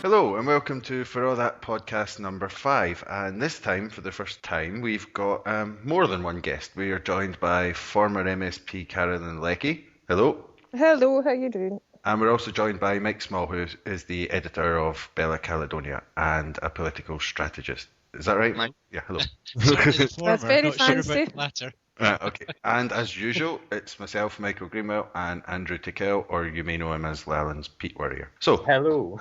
Hello and welcome to For All That podcast number 5. And this time, for the first time, we've got more than one guest. We are joined by former MSP Carolyn Leckie. Hello. Hello, how you doing? And we're also joined by Mike Small, who is the editor of Bella Caledonia and a political strategist. Is that right, Mike? Yeah, hello. Certainly the former, That's very not sure about fancy. the latter. Okay. And as usual, it's myself, Michael Greenwell, and Andrew Tickell, or you may know him as Lalan's Pete Warrior. So, Hello.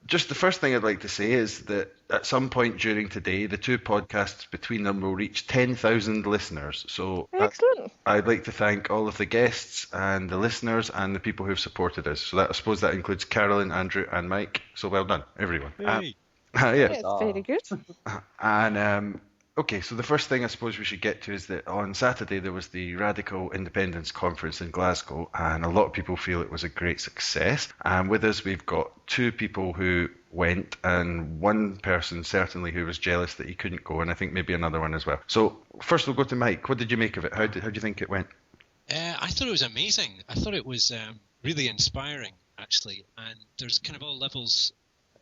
just the first thing I'd like to say is that at some point during today, the two podcasts between them will reach 10,000 listeners. So Excellent. I'd like to thank all of the guests and the listeners and the people who've supported us. So I suppose that includes Carolyn, Andrew, and Mike. So well done, everyone. Hey. Yeah. It's very good. And okay, so the first thing I suppose we should get to is that on Saturday there was the Radical Independence Conference in Glasgow, and a lot of people feel it was a great success. And with us we've got two people who went, and one person certainly who was jealous that he couldn't go, and I think maybe another one as well. So first we'll go to Mike. What did you make of it? How do you think it went? I thought it was amazing. I thought it was really inspiring, actually. And there's kind of all levels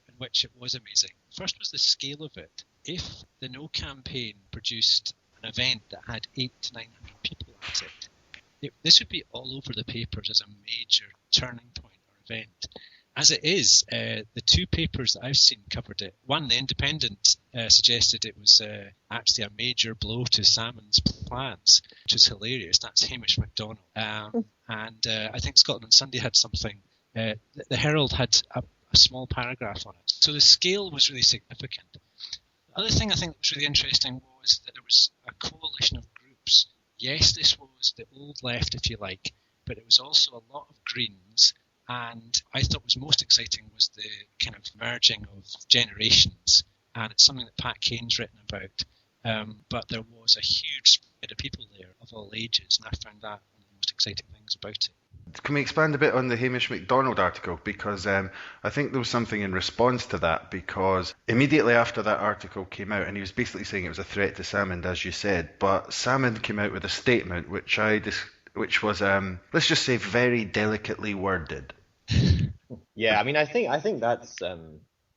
in which it was amazing. First was the scale of it. If the No campaign produced an event that had 800 to 900 people at it, this would be all over the papers as a major turning point or event. As it is, the two papers that I've seen covered it. One, The Independent, suggested it was actually a major blow to Salmon's plans, which is hilarious. That's Hamish MacDonald. And I think Scotland on Sunday had something. The Herald had a small paragraph on it. So the scale was really significant. The other thing I think that was really interesting was that there was a coalition of groups. Yes, this was the old left, if you like, but it was also a lot of Greens. And I thought was most exciting was the kind of merging of generations. And it's something that Pat Kane's written about. But there was a huge spread of people there of all ages. And I found that one of the most exciting things about it. Can we expand a bit on the Hamish MacDonald article? Because I think there was something in response to that, because immediately after that article came out, and he was basically saying it was a threat to Salmond, as you said, but Salmond came out with a statement which was, let's just say, very delicately worded. Yeah, I mean, I think that's.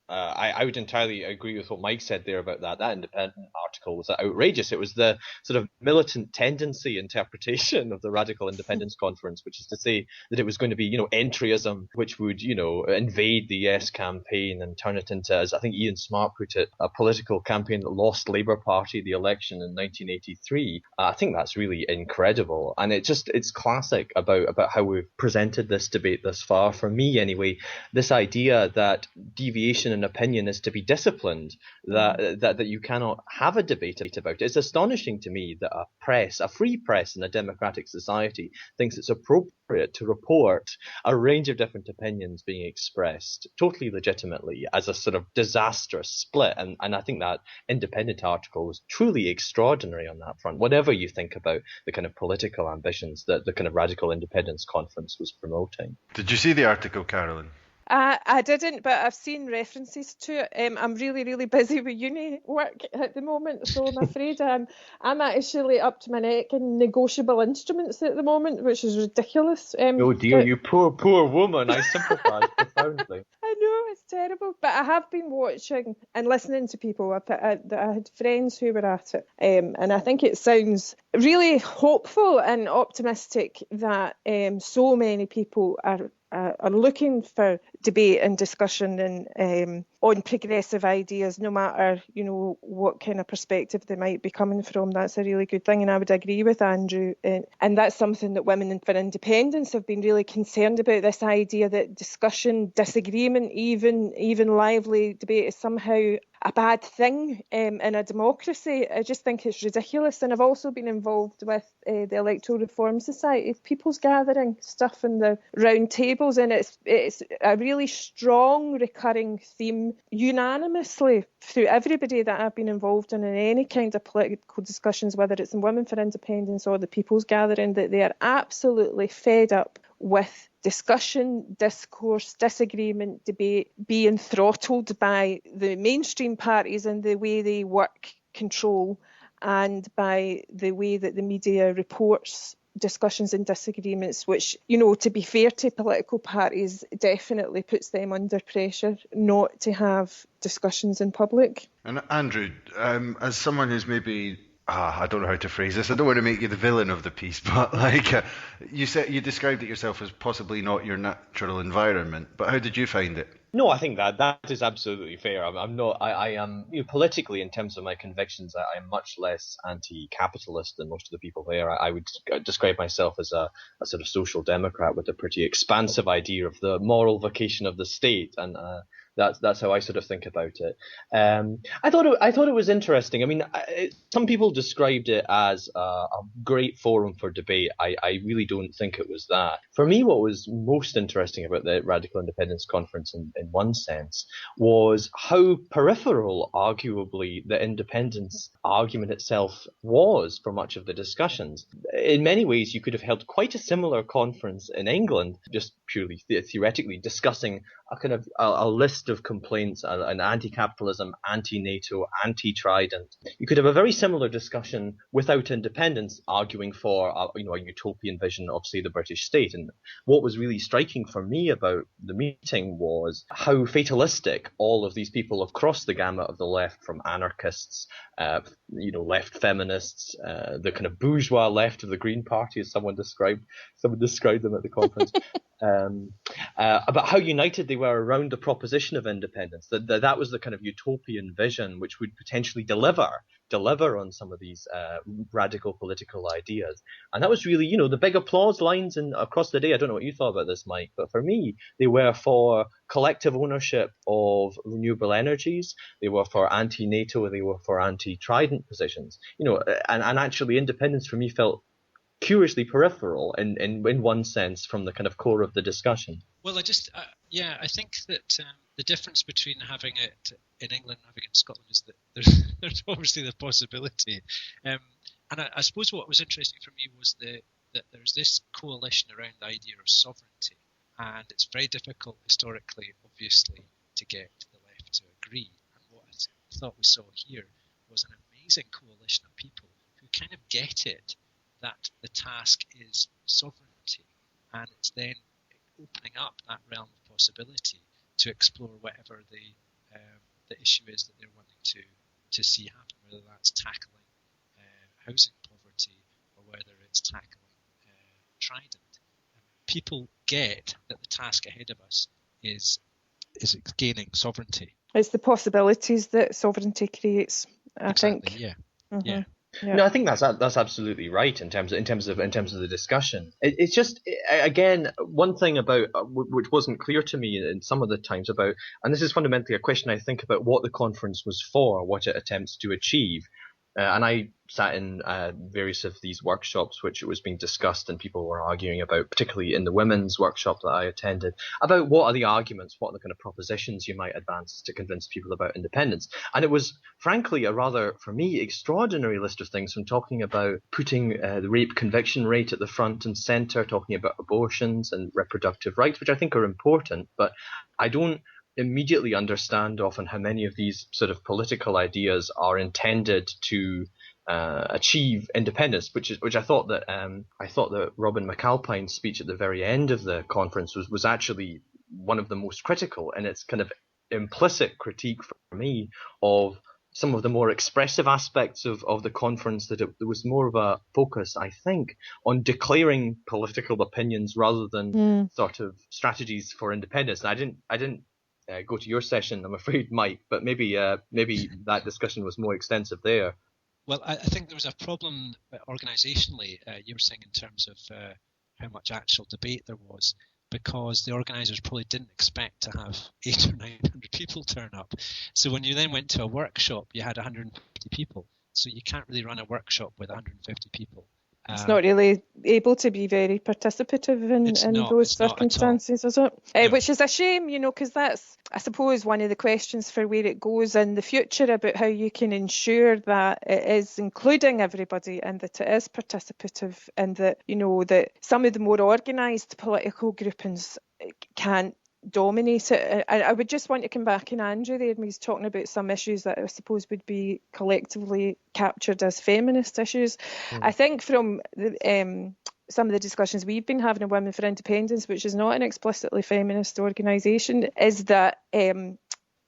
I would entirely agree with what Mike said there about that. That Independent article was outrageous. It was the sort of militant tendency interpretation of the Radical Independence Conference, which is to say that it was going to be, entryism, which would, invade the Yes campaign and turn it into, as I think Ian Smart put it, a political campaign that lost Labour Party the election in 1983. I think that's really incredible. And it's classic about how we've presented this debate thus far. For me, anyway, this idea that deviation and opinion is to be disciplined, that you cannot have a debate about it. It's astonishing to me that a free press in a democratic society thinks it's appropriate to report a range of different opinions being expressed totally legitimately as a sort of disastrous split. And I think that Independent article was truly extraordinary on that front, whatever you think about the kind of political ambitions that the kind of Radical Independence Conference was promoting. Did you see the article, Carolyn? I didn't, but I've seen references to it. I'm really, really busy with uni work at the moment, so I'm afraid I'm actually up to my neck in negotiable instruments at the moment, which is ridiculous. Oh dear, you poor woman. I sympathise profoundly. I know, it's terrible, but I have been watching and listening to people. I had friends who were at it, and I think it sounds really hopeful and optimistic that so many people are looking for debate and discussion and on progressive ideas, no matter what kind of perspective they might be coming from. That's a really good thing, and I would agree with Andrew. And that's something that Women for Independence have been really concerned about. This idea that discussion, disagreement, even lively debate is somehow a bad thing in a democracy. I just think it's ridiculous. And I've also been involved with the Electoral Reform Society, People's Gathering stuff in the round tables, and it's a really strong recurring theme unanimously through everybody that I've been involved in any kind of political discussions, whether it's in Women for Independence or the People's Gathering, that they are absolutely fed up with discussion, discourse, disagreement, debate being throttled by the mainstream parties and the way they work control, and by the way that the media reports discussions and disagreements, which, you know, to be fair to political parties, definitely puts them under pressure not to have discussions in public. And Andrew, as someone who's maybe, I don't know how to phrase this, I don't want to make you the villain of the piece, but you described it yourself as possibly not your natural environment, but how did you find it? No, I think that is absolutely fair. I am, politically, in terms of my convictions, I am much less anti-capitalist than most of the people there. I would describe myself as a sort of social democrat with a pretty expansive idea of the moral vocation of the state, and that's how I sort of think about it. I thought it was interesting. I mean, some people described it as a great forum for debate. I really don't think it was that. For me, what was most interesting about the Radical Independence Conference in one sense was how peripheral, arguably, the independence argument itself was for much of the discussions. In many ways, you could have held quite a similar conference in England, just purely theoretically, discussing a list of complaints, an anti-capitalism, anti-NATO, anti-Trident. You could have a very similar discussion without independence, arguing for a utopian vision of, say, the British state. And what was really striking for me about the meeting was how fatalistic all of these people across the gamut of the left, from anarchists, left feminists, the kind of bourgeois left of the Green Party, as someone described them at the conference. About how united they were around the proposition of independence, that was the kind of utopian vision which would potentially deliver on some of these radical political ideas. And that was really, the big applause lines across the day. I don't know what you thought about this, Mike, but for me, they were for collective ownership of renewable energies. They were for anti-NATO. They were for anti-Trident positions. And actually independence for me felt curiously peripheral in one sense from the kind of core of the discussion. Well, I think that the difference between having it in England and having it in Scotland is that there's obviously the possibility. And I suppose what was interesting for me was that there's this coalition around the idea of sovereignty, and it's very difficult historically, obviously, to get the left to agree. And what I thought we saw here was an amazing coalition of people who kind of get it, that the task is sovereignty, and it's then opening up that realm of possibility to explore whatever the issue is that they're wanting to see happen, whether that's tackling housing poverty or whether it's tackling Trident. People get that the task ahead of us is gaining sovereignty. It's the possibilities that sovereignty creates, I think. Yeah. Mm-hmm. Yeah. Yeah. No, I think that's absolutely right in terms of the discussion. It's just, again, one thing about which wasn't clear to me in some of the times about, and this is fundamentally a question I think about what the conference was for, what it attempts to achieve. And I sat in various of these workshops which it was being discussed and people were arguing about, particularly in the women's workshop that I attended, about what are the arguments, what are the kind of propositions you might advance to convince people about independence. And it was, frankly, a rather, for me, extraordinary list of things, from talking about putting the rape conviction rate at the front and centre, talking about abortions and reproductive rights, which I think are important, but I don't immediately understand often how many of these sort of political ideas are intended to achieve independence, which I thought that Robin McAlpine's speech at the very end of the conference was actually one of the most critical, and its kind of implicit critique for me of some of the more expressive aspects of the conference, that there was more of a focus, I think, on declaring political opinions rather than sort of strategies for independence. And I didn't go to your session, I'm afraid, Mike, but maybe that discussion was more extensive there. Well, I think there was a problem organisationally, you were saying, in terms of how much actual debate there was, because the organisers probably didn't expect to have 800 or 900 people turn up. So when you then went to a workshop, you had 150 people. So you can't really run a workshop with 150 people. It's not really able to be very participative in those circumstances, is it? No. Which is a shame, because that's, I suppose, one of the questions for where it goes in the future, about how you can ensure that it is including everybody and that it is participative, and that, that some of the more organised political groupings can't dominate it. I would just want to come back on Andrew there, when he's talking about some issues that I suppose would be collectively captured as feminist issues. I think from some of the discussions we've been having in Women for Independence, which is not an explicitly feminist organisation, is that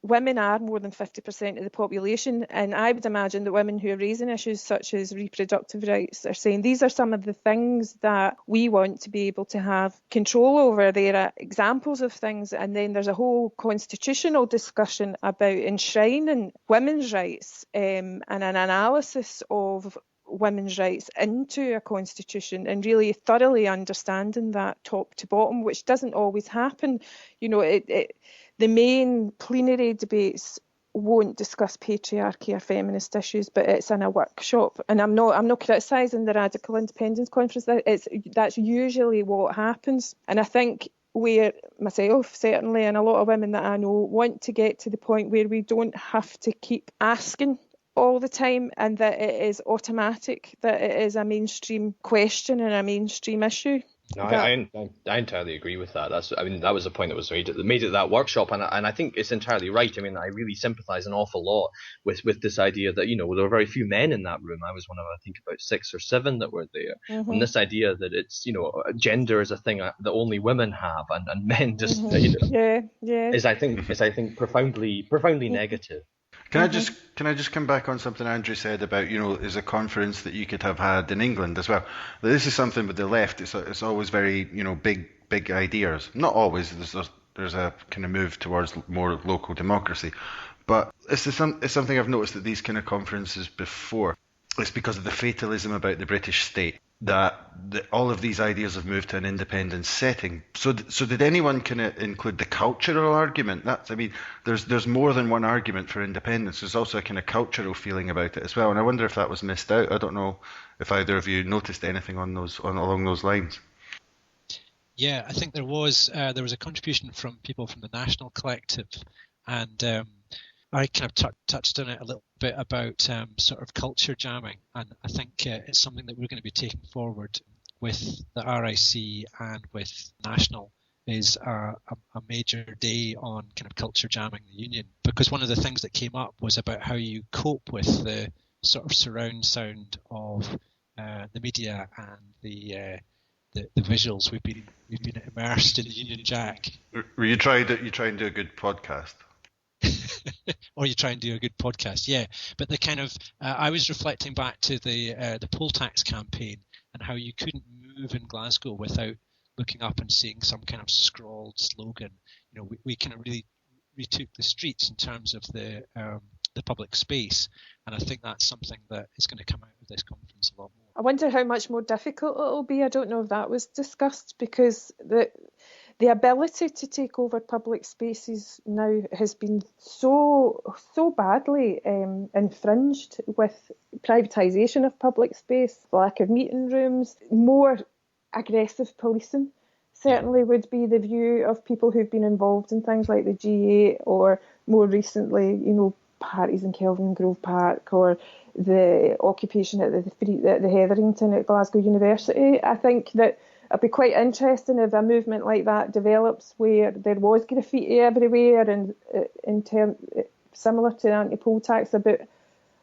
women are more than 50% of the population, and I would imagine that women who are raising issues such as reproductive rights are saying these are some of the things that we want to be able to have control over. There are examples of things, and then there's a whole constitutional discussion about enshrining women's rights and an analysis of women's rights into a constitution and really thoroughly understanding that top to bottom, which doesn't always happen. You know, the main plenary debates won't discuss patriarchy or feminist issues, but it's in a workshop. And I'm not criticising the Radical Independence Conference. That's usually what happens. And I think where myself, certainly, and a lot of women that I know want to get to the point where we don't have to keep asking all the time, and that it is automatic, that it is a mainstream question and a mainstream issue. No, I entirely agree with that. That was a point that was made at that workshop, and I think it's entirely right. I mean, I really sympathise an awful lot with this idea that, you know, there were very few men in that room. I was one of, I think, about 6 or 7 that were there. Mm-hmm. And this idea that it's, you know, gender is a thing that only women have, and men just, you know, is I think profoundly negative. Can I just come back on something Andrew said about, you know, is a conference that you could have had in England as well. This is something with the left. It's always very, you know, big ideas. Not always. There's a kind of move towards more local democracy, but it's something I've noticed at these kind of conferences before. It's because of the fatalism about the British state that all of these ideas have moved to an independent setting. So did anyone kind of include the cultural argument? There's more than one argument for independence. There's also a kind of cultural feeling about it as well. And I wonder if that was missed out. I don't know if either of you noticed anything along those lines. Yeah, I think there was a contribution from people from the National Collective, and I kind of touched on it a little bit about sort of culture jamming, and I think it's something that we're going to be taking forward with the RIC and with National, is a major day on kind of culture jamming the union, because one of the things that came up was about how you cope with the sort of surround sound of the media and the visuals. We've been immersed in the Union Jack. You try and do a good podcast. Or you try and do a good podcast, yeah. But the kind of I was reflecting back to the poll tax campaign and how you couldn't move in Glasgow without looking up and seeing some kind of scrawled slogan. You know, we kind of really retook the streets in terms of the public space, and I think that's something that is going to come out of this conference a lot more. I wonder how much more difficult it'll be. I don't know if that was discussed, because the ability to take over public spaces now has been so badly infringed with privatisation of public space, lack of meeting rooms, more aggressive policing. Certainly would be the view of people who've been involved in things like the G8, or more recently, you know, parties in Kelvin Grove Park, or the occupation at the Hetherington at Glasgow University. I think that it'd be quite interesting if a movement like that develops where there was graffiti everywhere, and similar to anti-poll tax, about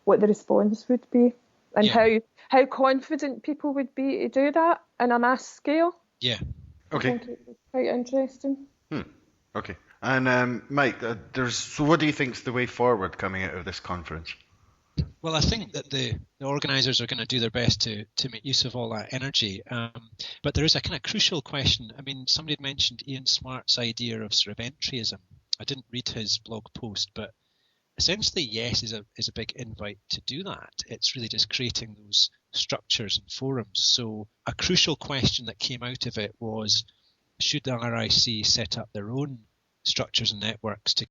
what the response would be, and how confident people would be to do that on a mass scale. Yeah. Okay. I think it would be quite interesting. Okay. And Mike, so what do you think is the way forward coming out of this conference? Well, I think that the organisers are going to do their best to make use of all that energy. But there is a kind of crucial question. I mean, somebody had mentioned Ian Smart's idea of sort of entryism. I didn't read his blog post, but essentially, yes, is a big invite to do that. It's really just creating those structures and forums. So a crucial question that came out of it was, should the RIC set up their own structures and networks to